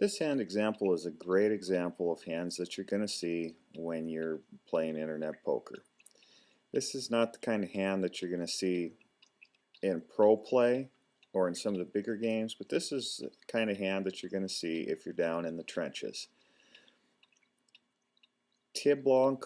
This hand example is a great example of hands that you're going to see when you're playing internet poker. This is not the kind of hand that you're going to see in pro play or in some of the bigger games, but this is the kind of hand that you're going to see if you're down in the trenches. Tiblanc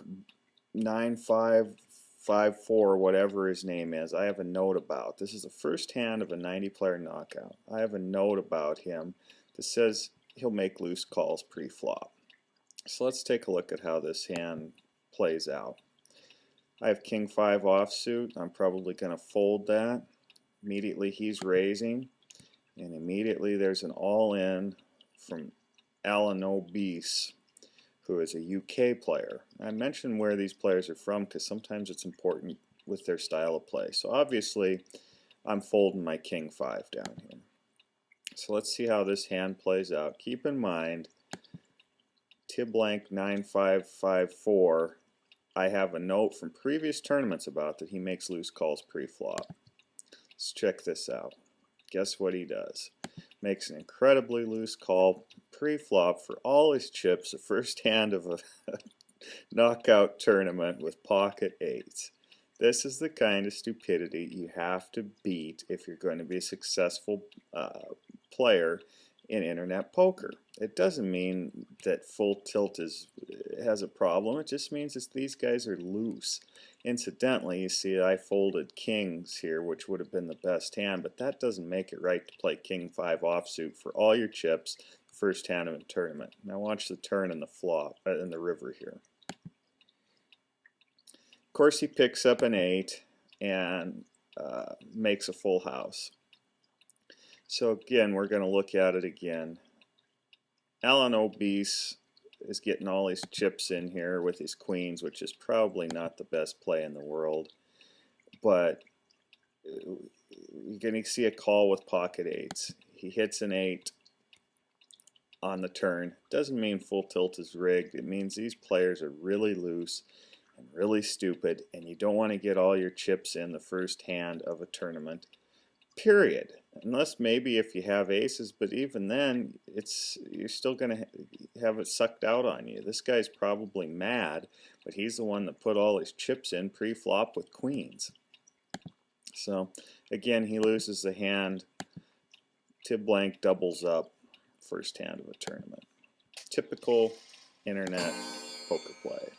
9554, whatever his name is, I have a note about. This is the first hand of a 90-player knockout. I have a note about him that says he'll make loose calls pre-flop. So let's take a look at how this hand plays out. I have King 5 offsuit. I'm probably going to fold that. Immediately he's raising, and immediately there's an all-in from Alan Obese, who is a UK player. I mention where these players are from because sometimes it's important with their style of play. So obviously I'm folding my King 5 down here. So let's see how this hand plays out. Keep in mind, Tiblanc 9554, I have a note from previous tournaments about that he makes loose calls pre-flop. Let's check this out. Guess what he does? Makes an incredibly loose call pre-flop for all his chips, the first hand of a knockout tournament with pocket eights. This is the kind of stupidity you have to beat if you're going to be a successful player in internet poker. It doesn't mean that full tilt has a problem. It just means that these guys are loose. Incidentally, you see I folded kings here, which would have been the best hand, but that doesn't make it right to play King 5 offsuit for all your chips, the first hand of a tournament. Now watch the turn and the flop in the river here. Of course, he picks up an 8 and makes a full house. So again, we're going to look at it again. Alan Obese is getting all his chips in here with his queens, which is probably not the best play in the world. But you're going to see a call with pocket eights. He hits an 8 on the turn. Doesn't mean full tilt is rigged. It means these players are really loose and really stupid, and you don't want to get all your chips in the first hand of a tournament. Period. Unless maybe if you have aces, but even then you're still going to have it sucked out on you. This guy's probably mad, but he's the one that put all his chips in pre-flop with queens. So again, he loses the hand. Tiblanc doubles up first hand of a tournament. Typical internet poker play.